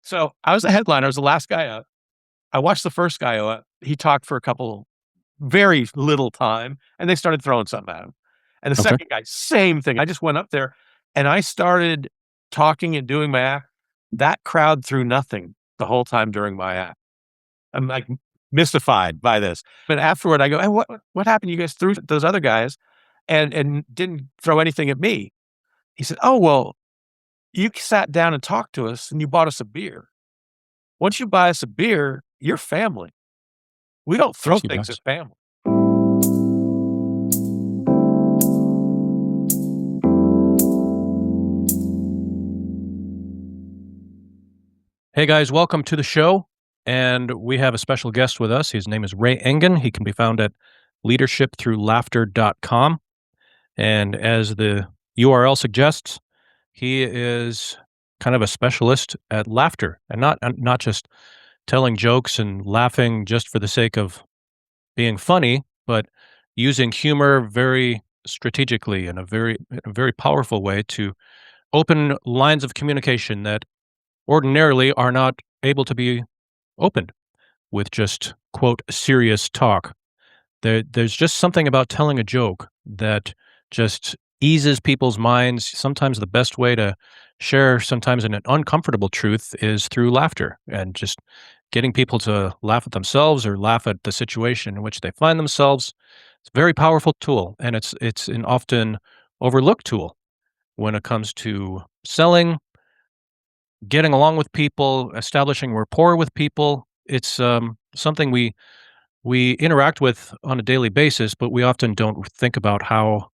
So I was the headliner. I was the last guy up. I watched the first guy up. He talked for a couple, very little time, and they started throwing something at him. And the Okay. second guy, same thing. I just went up there and I started talking and doing my act. That crowd threw nothing the whole time during my act. I'm like mystified by this. But afterward, I go, "Hey, what happened? You guys threw those other guys and didn't throw anything at me." He said, "Oh, well, you sat down and talked to us and you bought us a beer. Once you buy us a beer, you're family. We don't throw Yes, you things at guys. family." Hey guys, welcome to the show. And we have a special guest with us. His name is Engan. He can be found at leadershipthroughlaughter.com. And as the URL suggests, he is kind of a specialist at laughter and not just telling jokes and laughing just for the sake of being funny, but using humor very strategically in a very powerful way to open lines of communication that ordinarily are not able to be opened with just quote serious talk. There's just something about telling a joke that just eases people's minds. Sometimes the best way to share sometimes an uncomfortable truth is through laughter and just getting people to laugh at themselves or laugh at the situation in which they find themselves. It's a very powerful tool, and it's an often overlooked tool when it comes to selling, getting along with people, establishing rapport with people. It's something we interact with on a daily basis, but we often don't think about how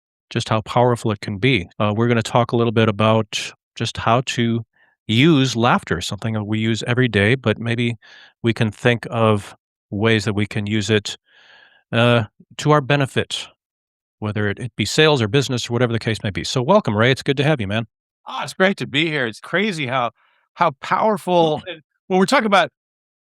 powerful it can be. We're going to talk a little bit about just how to use laughter, something that we use every day, but maybe we can think of ways that we can use it uh, to our benefit, whether it be sales or business or whatever the case may be. So, welcome, Ray. It's good to have you, man. Oh, it's great to be here. It's crazy how powerful and when we're talking about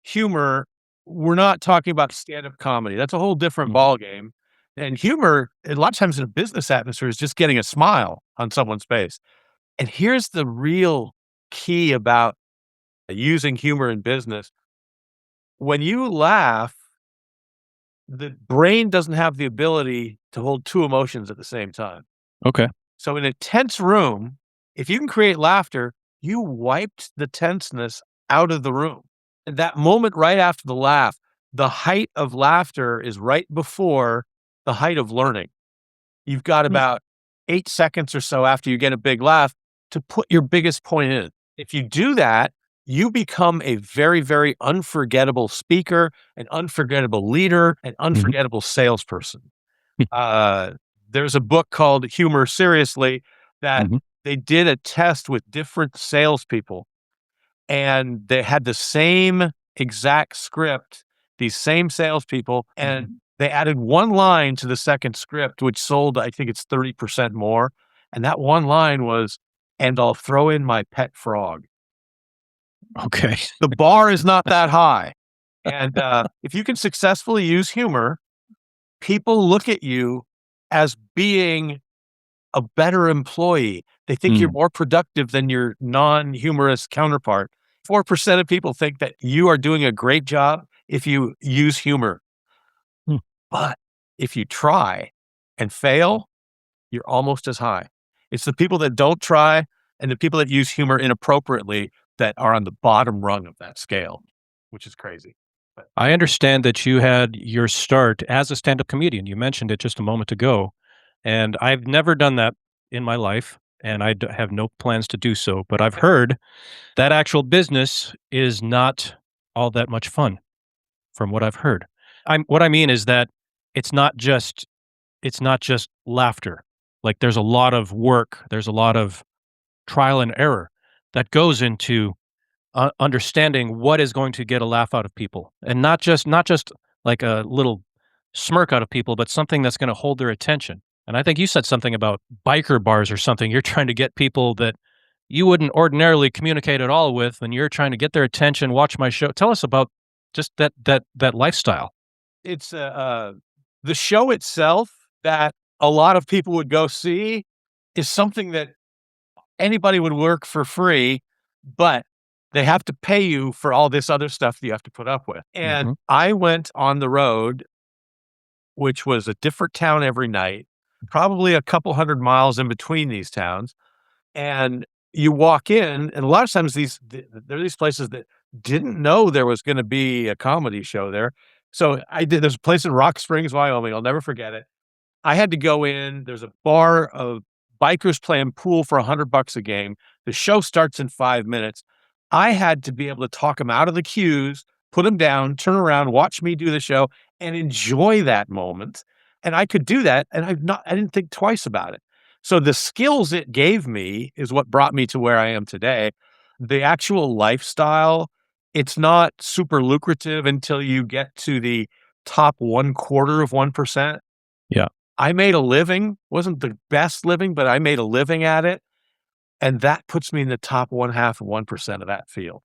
humor, we're not talking about stand-up comedy. That's a whole different Mhm. ballgame. And humor, a lot of times in a business atmosphere, is just getting a smile on someone's face. And here's the real key about using humor in business. When you laugh, the brain doesn't have the ability to hold two emotions at the same time. Okay. So in a tense room, if you can create laughter, you wiped the tenseness out of the room. And that moment right after the laugh, the height of laughter is right before the height of learning. You've got Mm. about 8 seconds or so after you get a big laugh to put your biggest point in. If you do that, you become a very, very unforgettable speaker, an unforgettable leader, an Mhm. unforgettable salesperson. Uh, there's a book called Humor Seriously that Mhm. they did a test with different salespeople, and they had the same exact script, these same salespeople, and they added one line to the second script, which sold, I think it's 30% more. And that one line was, "And I'll throw in my pet frog." Okay. The bar is not that high. And if you can successfully use humor, people look at you as being a better employee. They think you're Mm. more productive than your non-humorous counterpart. 4% of people think that you are doing a great job if you use humor. Mm. But if you try and fail, you're almost as high. It's the people that don't try and the people that use humor inappropriately that are on the bottom rung of that scale, which is crazy. But I understand that you had your start as a stand-up comedian. You mentioned it just a moment ago, and I've never done that in my life, and have no plans to do so. But I've heard that actual business is not all that much fun, from what I've heard. What I mean is that it's not just it's not just laughter. Like there's a lot of work, there's a lot of trial and error that goes into understanding what is going to get a laugh out of people, and not just like a little smirk out of people, but something that's going to hold their attention. And I think you said something about biker bars or something. You're trying to get people that you wouldn't ordinarily communicate at all with, and you're trying to get their attention. Watch my show. Tell us about just that lifestyle. it's the show itself that a lot of people would go see is something that anybody would work for free, but They have to pay you for all this other stuff that you have to put up with. And Mhm. I went on the road, which was a different town every night, probably a couple 100 miles in between these towns. And you walk in, and a lot of times there are these places that didn't know there was gonna be a comedy show there. So there's a place in Rock Springs, Wyoming, I'll never forget it. I had to go in, there's a bar of bikers playing pool for $100 a game. The show starts in 5 minutes. I had to be able to talk them out of the queues, put them down, turn around, watch me do the show, and enjoy that moment. And I could do that, and I didn't think twice about it. So the skills it gave me is what brought me to where I am today. The actual lifestyle, it's not super lucrative until you get to the top 1/4 of 1%. Yeah. I made a living, wasn't the best living, but I made a living at it, and that puts me in the top 1/2 of 1% of that field.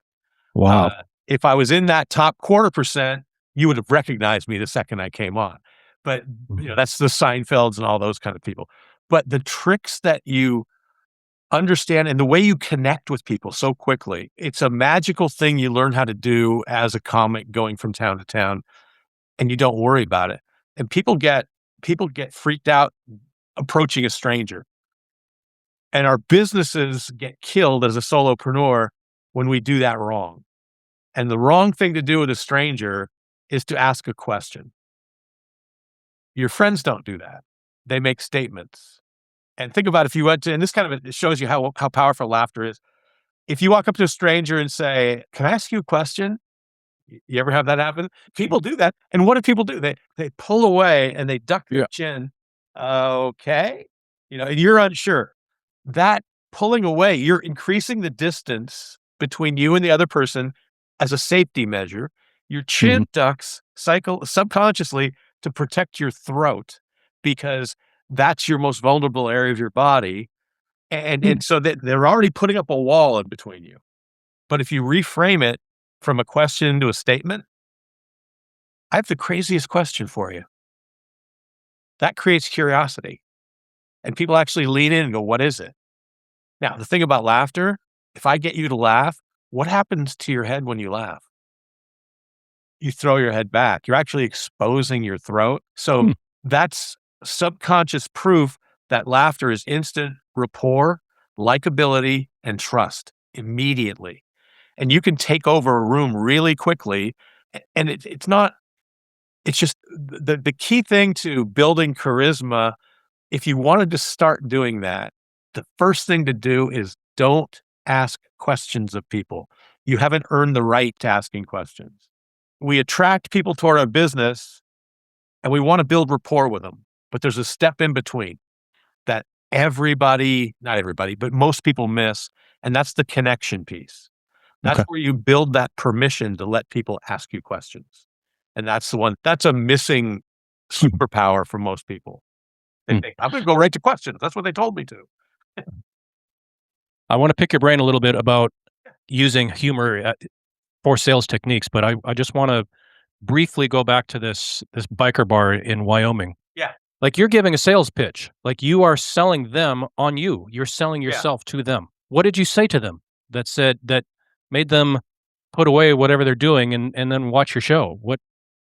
Wow. If I was in that top 1/4%, you would have recognized me the second I came on. But, Mhm. that's the Seinfelds and all those kind of people. But the tricks that you understand and the way you connect with people so quickly, it's a magical thing you learn how to do as a comic going from town to town, and you don't worry about it. And people get freaked out approaching a stranger. And our businesses get killed as a solopreneur when we do that wrong. And the wrong thing to do with a stranger is to ask a question. Your friends don't do that. They make statements. And think about if you went to, and this kind of it shows you how powerful laughter is. If you walk up to a stranger and say, "Can I ask you a question?" You ever have that happen? People do that. And what do people do? They pull away and they duck their Yeah. chin. Okay. And you're unsure. That pulling away, you're increasing the distance between you and the other person as a safety measure. Your Mhm. chin ducks subconsciously to protect your throat because that's your most vulnerable area of your body. And Mm. so that they're already putting up a wall in between you. But if you reframe it from a question to a statement, I have the craziest question for you. That creates curiosity. And people actually lean in and go, "What is it?" Now, the thing about laughter, if I get you to laugh, what happens to your head when you laugh? You throw your head back. You're actually exposing your throat. So Hmm. that's subconscious proof that laughter is instant rapport, likability, and trust immediately. And you can take over a room really quickly. And it's not, it's just the key thing to building charisma. If you wanted to start doing that, the first thing to do is don't ask questions of people. You haven't earned the right to asking questions. We attract people toward our business and we want to build rapport with them, but there's a step in between that not everybody, but most people miss. And that's the connection piece. That's Okay. where you build that permission to let people ask you questions. And that's a missing superpower for most people. They Mm. think, "I'm gonna go right to questions. That's what they told me to." I wanna pick your brain a little bit about using humor, for sales techniques, but I just wanna briefly go back to this biker bar in Wyoming. Yeah, Like, you're giving a sales pitch, like, you are selling them on you. You're selling yeah. yourself to them. What did you say to them that made them put away whatever they're doing and then watch your show? What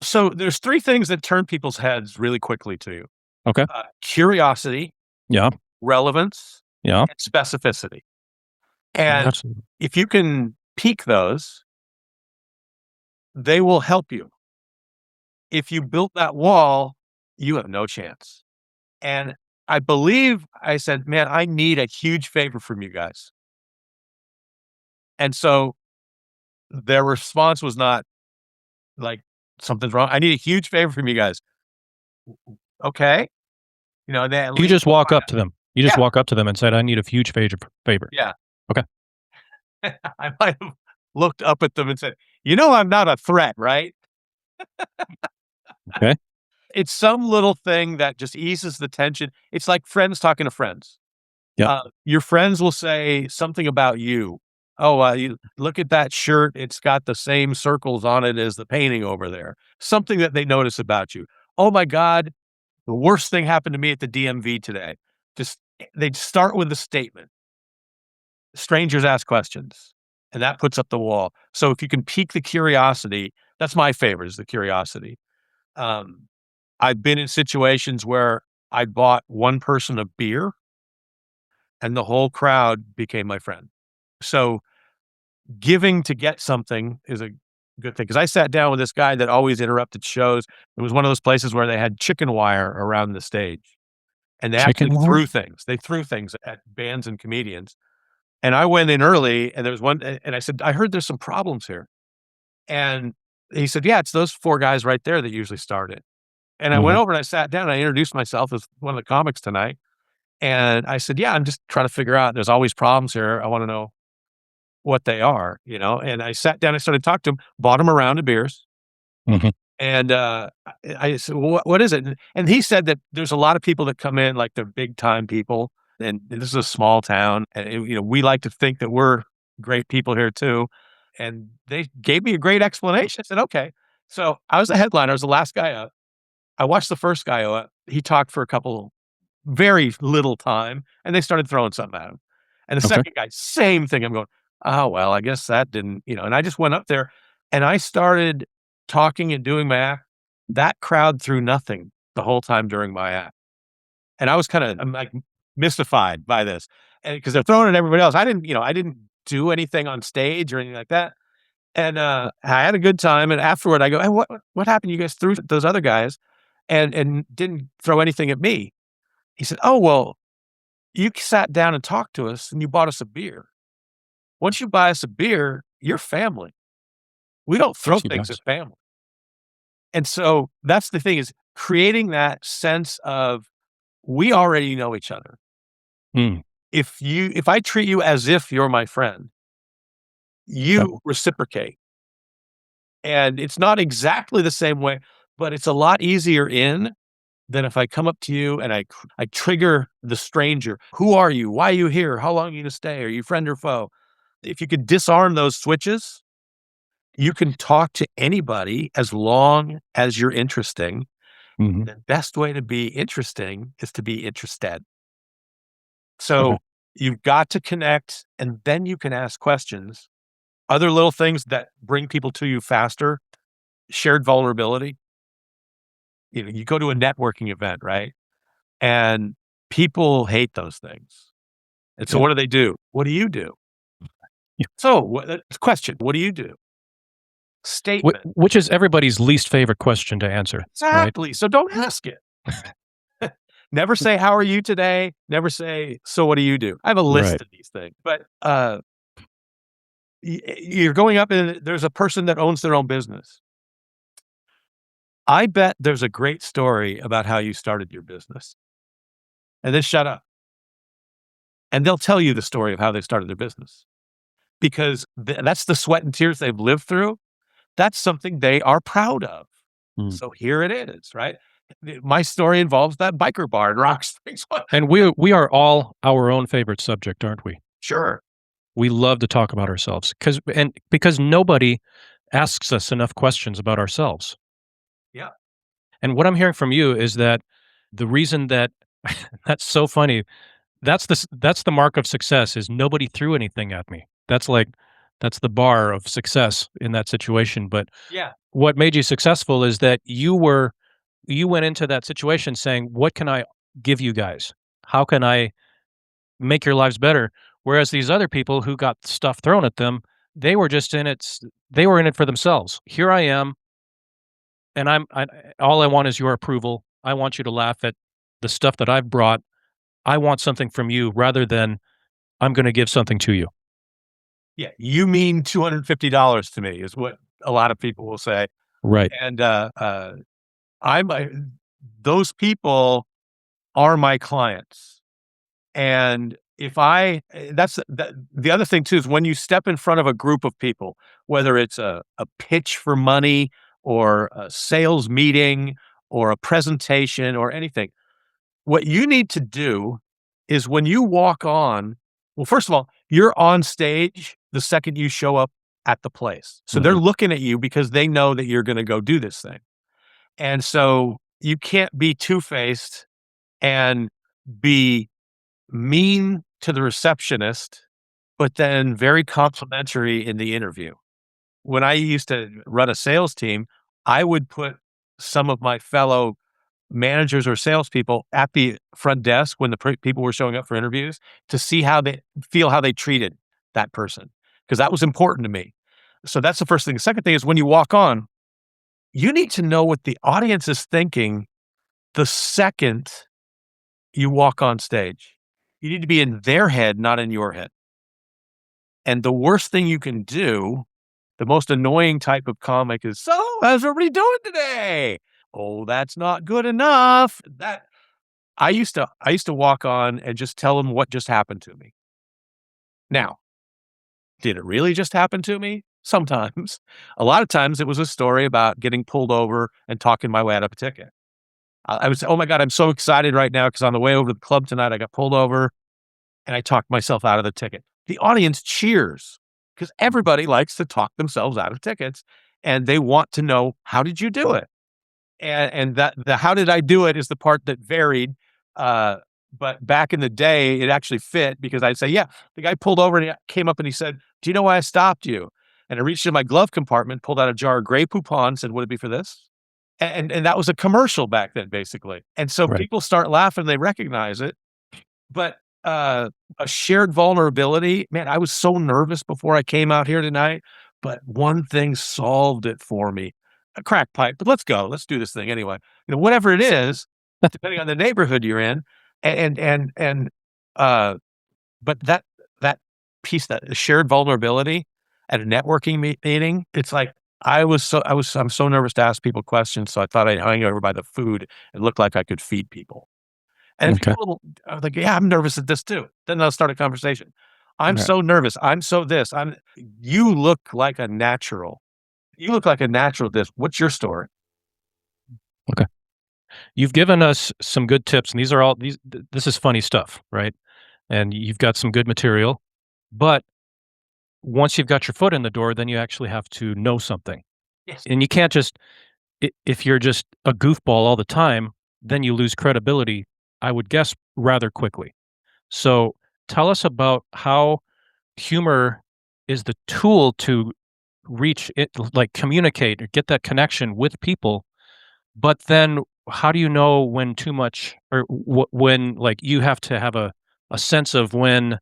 So there's 3 things that turn people's heads really quickly to you. Okay. Curiosity, Yeah. relevance, Yeah. and specificity. And Absolutely. if you can peak those, they will help you. If you built that wall, you have no chance. And I believe I said, "Man, I need a huge favor from you guys." And so their response was not like, "Something's wrong. I need a huge favor from you guys." Okay. They at You least just will walk find up out. to them. You just Yeah, walk up to them and said, "I need a huge favor." yeah. Okay. I might have looked up at them and said, "I'm not a threat, right?" Okay. It's some little thing that just eases the tension. It's like friends talking to friends. Yep. Your friends will say something about you. "Oh, you look at that shirt. It's got the same circles on it as the painting over there." Something that they notice about you. "Oh my God, the worst thing happened to me at the DMV today." Just they'd start with a statement. Strangers ask questions. and that puts up the wall. So if you can pique the curiosity, that's my favorite is the curiosity. Um, I've been in situations where I bought one person a beer and the whole crowd became my friend. So giving to get something is a good thing. Because I sat down with this guy that always interrupted shows. It was one of those places where they had chicken wire around the stage, and they Chicken actually wire? threw things. They threw things at bands and comedians. And I went in early, and there was one, and I said, "I heard there's some problems here." And he said, "Yeah, it's those 4 guys right there that usually start it." And I went Mhm. over and I sat down, and I introduced myself as one of the comics tonight, and I said, "Yeah, I'm just trying to figure out there's always problems here. I wanna know what they are," you know? And I sat down, I started talking to him, bought him a round of beers, Mhm. and, I said, "Well, what is it?" And he said that there's a lot of people that come in, like, they're big time people, and this is a small town, and, we like to think that we're great people here too, and they gave me a great explanation. I said, "Okay." So, I was the headliner, I was the last guy up. I watched the first guy up. He talked for a couple very little time, and they started throwing something at him. And the Okay. second guy, same thing. I'm going, "Oh, well, I guess that didn't," and I just went up there and I started talking and doing my act. That crowd threw nothing the whole time during my act. And I'm like mystified by this. And because they're throwing at everybody else. I didn't do anything on stage or anything like that. And I had a good time. And afterward I go, "Hey, what happened? You guys threw those other guys and didn't throw anything at me." He said, "Oh, well, you sat down and talked to us and you bought us a beer. Once you buy us a beer, you're family. We don't throw Yes, he things at does. family." And so that's the thing is creating that sense of we already know each other. Mm. If I treat you as if you're my friend, Yep. you reciprocate. And it's not exactly the same way, but it's a lot easier in than if I come up to you and I trigger the stranger. "Who are you? Why are you here? How long are you gonna stay? Are you friend or foe?" If you could disarm those switches, you can talk to anybody as long as you're interesting. Mhm. The best way to be interesting is to be interested. Okay. So you've got to connect and then you can ask questions. Other little things that bring people to you faster, shared vulnerability. You go to a networking event, right? And people hate those things. And so Yep. what do they do? What do you do? Yeah. So question, what do you do? Statement. Which is everybody's least favorite question to answer, right? Exactly. So don't ask it. Never say, "How are you today?" Never say, "So what do you do?" I have a list Right. of these things, but you're going up and there's a person that owns their own business. I bet there's a great story about how you started your business, and then shut up. And they'll tell you the story of how they started their business because that's the sweat and tears they've lived through. That's something they are proud of. Mm. So here it is, right? My story involves that biker bar in Rock Springs. And we are all our own favorite subject, aren't we? Sure. We love to talk about ourselves because nobody asks us enough questions about ourselves. Yeah. And what I'm hearing from you is that the reason that that's so funny. That's the mark of success is nobody threw anything at me. That's the bar of success in that situation. But Yeah. what made you successful is that you went into that situation saying, "What can I give you guys? How can I make your lives better?" Whereas these other people who got stuff thrown at them, they were just in it they were in it for themselves. Here I am, and all I want is your approval. I want you to laugh at the stuff that I've brought. I want something from you rather than I'm gonna give something to you. Yeah. You mean $250 to me is what a lot of people will say. Right. And I'm those people are my clients. And if the other thing too is when you step in front of a group of people, whether it's a pitch for money or a sales meeting or a presentation or anything, what you need to do is when you walk on, well, first of all, you're on stage the second you show up at the place. So they're Mhm. looking at you because they know that you're going to go do this thing. And so you can't be two-faced and be mean to the receptionist, but then very complimentary in the interview. When I used to run a sales team, I would put some of my fellow managers or salespeople at the front desk when the people were showing up for interviews to see how they treated that person, because that was important to me. So that's the first thing. The second thing is when you walk on, you need to know what the audience is thinking the second you walk on stage. You need to be in their head, not in your head. And the worst thing you can do, the most annoying type of comic is, "So, how's everybody doing today?" "Oh, that's not good enough." I used to walk on and just tell them what just happened to me. Now, did it really just happen to me? Sometimes. A lot of times it was a story about getting pulled over and talking my way out of a ticket. I would say, "Oh my god, I'm so excited right now because on the way over to the club tonight, I got pulled over and I talked myself out of the ticket." The audience cheers because everybody likes to talk themselves out of tickets, and they want to know, "How did you do it?" And that the "how did I do it" is the part that varied, uh, but back in the day, it actually fit because I'd say, "Yeah, the guy pulled over and he came up and he said, 'Do you know why I stopped you?' And I reached in my glove compartment, pulled out a jar of Grey Poupon, said, 'Would it be for this?'" And that was a commercial back then, basically. And so Right. people start laughing, they recognize it, but, a shared vulnerability, man, I was so nervous before I came out here tonight, but one thing solved it for me. A crack pipe, but let's go. Let's do this thing anyway. Whatever it is, depending on the neighborhood you're in, and, uh, but that piece, that shared vulnerability at a networking meeting, it's like I'm so nervous to ask people questions, so I thought I'd hang over by the food and look like I could feed people. And if Okay. people are like, "Yeah, I'm nervous at this too." Then they'll start a conversation. "I'm Right. so nervous. I'm so this. I'm" "You look like a natural. You look like a natural at this. What's your story?" Okay. You've given us some good tips, and these are all these. This is funny stuff, right? And you've got some good material, but once you've got your foot in the door, then you actually have to know something, Yes. and you can't just if you're just a goofball all the time, then you lose credibility. I would guess rather quickly. So tell us about how humor is the tool to reach it, like communicate or get that connection with people. But then how do you know when too much or when like you have to have a sense of when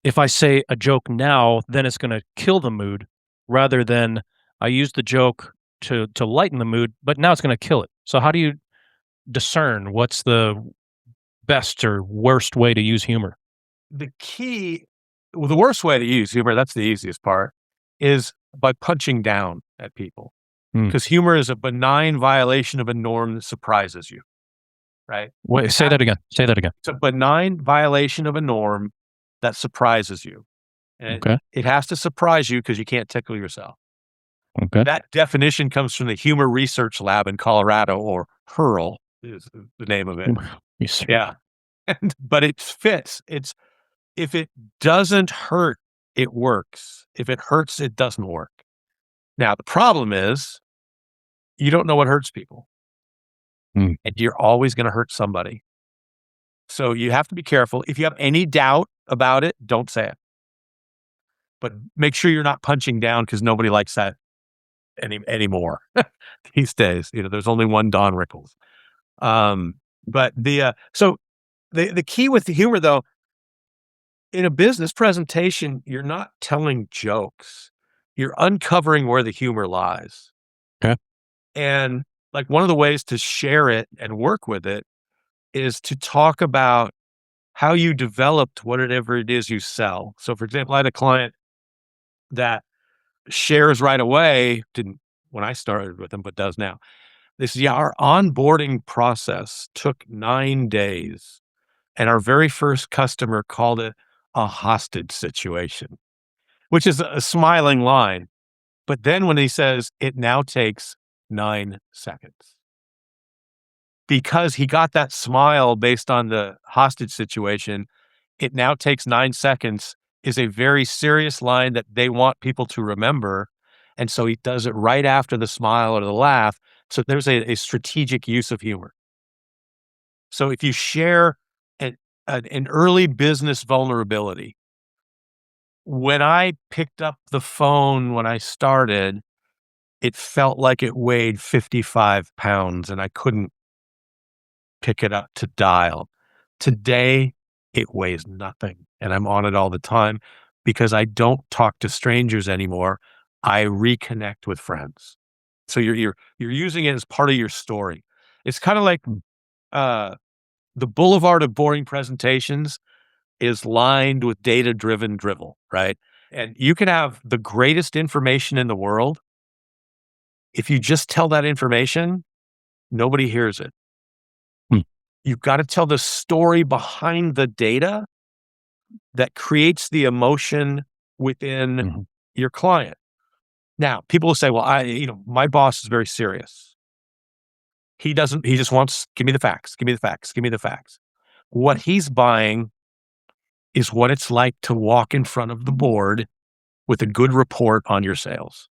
if I say a joke now, then it's going to kill the mood rather than I use the joke to lighten the mood, but now it's going to kill it. So how do you discern what's the best or worst way to use humor? The key well, the worst way to use humor, that's the easiest part, is by punching down at people. Hmm. Because humor is a benign violation of a norm that surprises you, right? Wait, It say has that again. Say that again. It's a benign violation of a norm that surprises you, and Okay. it has to surprise you because you can't tickle yourself. Okay. That definition comes from the Humor Research Lab in Colorado, or HURL is the name of it. You sir. Yeah, but it fits. It's if it doesn't hurt, it works. If it hurts, it doesn't work. Now, the problem is you don't know what hurts people, Mm. and you're always gonna hurt somebody. So you have to be careful. If you have any doubt about it, don't say it. But make sure you're not punching down because nobody likes that anymore these days. There's only one Don Rickles. Um, but the key with the humor though, in a business presentation, you're not telling jokes. You're uncovering where the humor lies. Okay. And like one of the ways to share it and work with it is to talk about how you developed whatever it is you sell. So for example, I had a client that shares right away, didn't when I started with them, but does now. They said, "Yeah, our onboarding process took 9 days, and our very first customer called it a hostage situation," which is a smiling line. But then when he says, "It now takes 9 seconds." Because he got that smile based on the hostage situation, "It now takes 9 seconds" is a very serious line that they want people to remember, and so he does it right after the smile or the laugh, so there's a strategic use of humor. So if you share an early business vulnerability, When I picked up the phone when I started, it felt like it weighed 55 pounds and I couldn't pick it up to dial. Today, it weighs nothing, and I'm on it all the time because I don't talk to strangers anymore. I reconnect with friends. So you're using it as part of your story. It's kinda like, uh, the boulevard of boring presentations is lined with data-driven drivel, right? And you can have the greatest information in the world. If you just tell that information, nobody hears it. Hmm. You've gotta tell the story behind the data that creates the emotion within Mhm. your client. Now, people will say, "Well, my boss is very serious. He just wants, give me the facts, give me the facts, give me the facts." What he's buying is what it's like to walk in front of the board with a good report on your sales.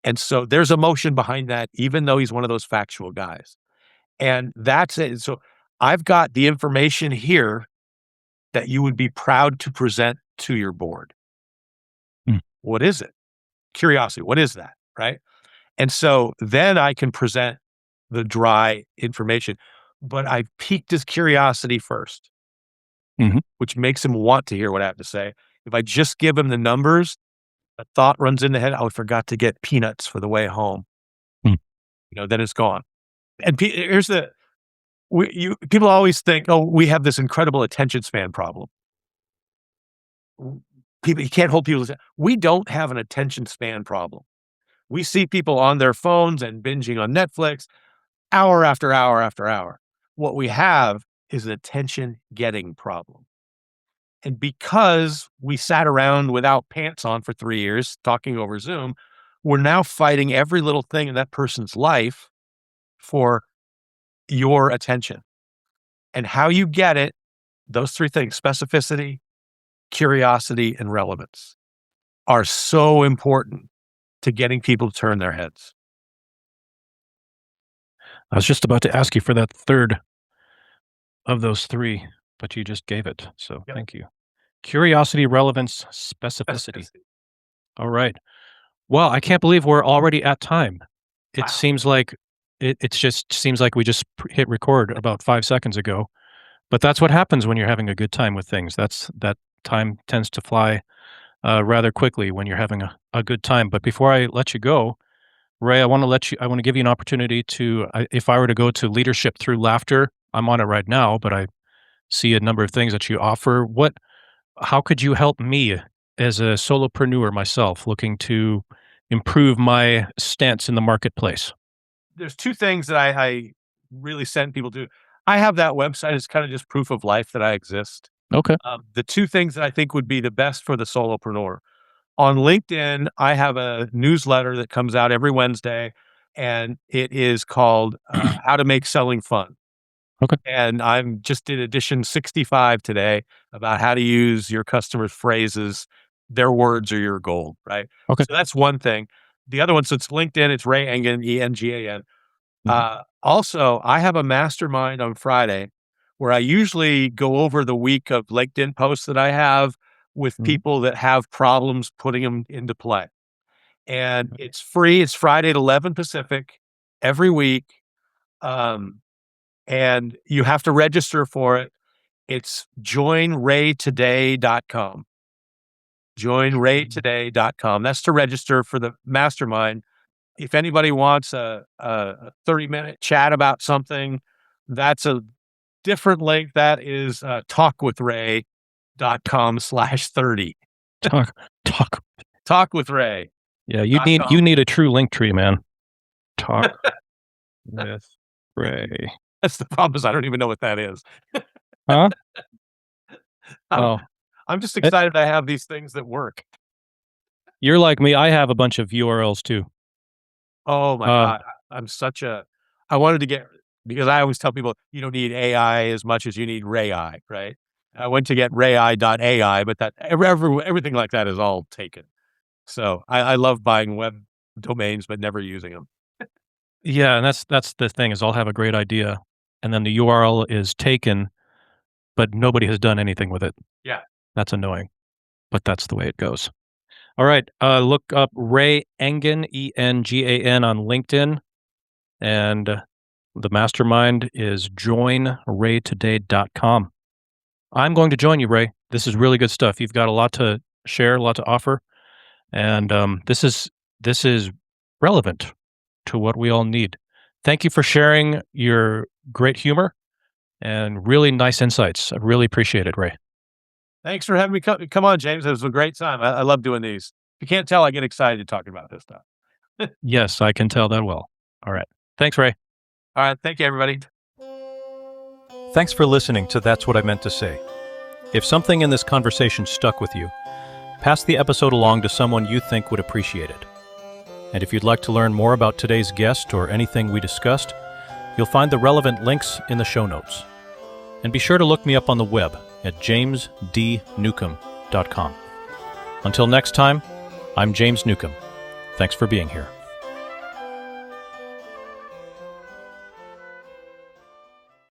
And so there's emotion behind that, even though he's one of those factual guys. And that's it. So I've got the information here that you would be proud to present to your board. Mm. What is it? Curiosity. What is that? Right. And so then I can present the dry information, but I've piqued his curiosity first, Mhm. which makes him want to hear what I have to say. If I just give him the numbers, a thought runs in the head. Oh, I forgot to get peanuts for the way home. Mm. Then it's gone. And here's the people always think, oh, we have this incredible attention span problem. People, you can't hold people. We don't have an attention span problem. We see people on their phones and binging on Netflix hour after hour after hour. What we have is an attention getting problem. And because we sat around without pants on for 3 years talking over Zoom, we're now fighting every little thing in that person's life for your attention. And how you get it, those three things, specificity, curiosity, and relevance, are so important to getting people to turn their heads. I was just about to ask you for that 3rd of those 3, but you just gave it, so Yep. thank you. Curiosity, relevance, specificity. Specificity. Alright. Well, I can't believe we're already at time. It Wow. seems like it just seems like we just hit record about 5 seconds ago, but that's what happens when you're having a good time with things. That time tends to fly, rather quickly when you're having a good time. But before I let you go, Ray, I wanna give you an opportunity to if I were to go to Leadership Through Laughter, I'm on it right now, but I see a number of things that you offer. How could you help me as a solopreneur myself looking to improve my stance in the marketplace? There's two things that I really send people to. I have that website as kind of just proof of life that I exist. Okay. The two things that I think would be the best for the solopreneur. On LinkedIn, I have a newsletter that comes out every Wednesday, and it is called How to Make Selling Fun. Okay. And I'm just did edition 65 today about how to use your customers' phrases. Their words are your gold, right? Okay. So that's one thing. The other one, so it's LinkedIn, it's Ray Engan, Engan. Mhm. Also, I have a mastermind on Friday where I usually go over the week of LinkedIn posts that I have with Mhm. people that have problems putting them into play. And it's free. It's Friday at 11 Pacific every week. Um, and you have to register for it. It's joinraytoday.com. Joinraytoday.com. That's to register for the mastermind. If anybody wants a 30-minute chat about something, that's a different link. That is talkwithray.com/30. Talk talk. Talkwithray.com. Yeah, you need a true link tree, man. Talk with Ray. That's the problem is I don't even know what that is. Huh? I'm Well, I'm just it excited I have these things that work. you're like me, I have a bunch of URLs too. Oh my Uh, god. I'm such a I wanted to get because I always tell people you don't need AI as much as you need Ray I, right? I went to get AI, but that everything like that is all taken. So I love buying web domains, but never using them. yeah, and that's the thing is I'll have a great idea, and then the URL is taken, but nobody has done anything with it. Yeah. That's annoying. but that's the way it goes. All right. Look up Ray Engan, Engan on LinkedIn. And the mastermind is joinraytoday.com. I'm going to join you, Ray. This is really good stuff. You've got a lot to share, a lot to offer. And this is relevant to what we all need. Thank you for sharing your great humor and really nice insights. I really appreciate it, Ray. Thanks for having me come on, James. It was a great time. I love doing these. If you can't tell, I get excited talking about this stuff. Yes, I can tell that well. All right. Thanks, Ray. All right. Thank you, everybody. Thanks for listening to That's What I Meant to Say. If something in this conversation stuck with you, pass the episode along to someone you think would appreciate it. And if you'd like to learn more about today's guest or anything we discussed, you'll find the relevant links in the show notes. And be sure to look me up on the web at jamesdnewcomb.com. Until next time, I'm James Newcomb. Thanks for being here.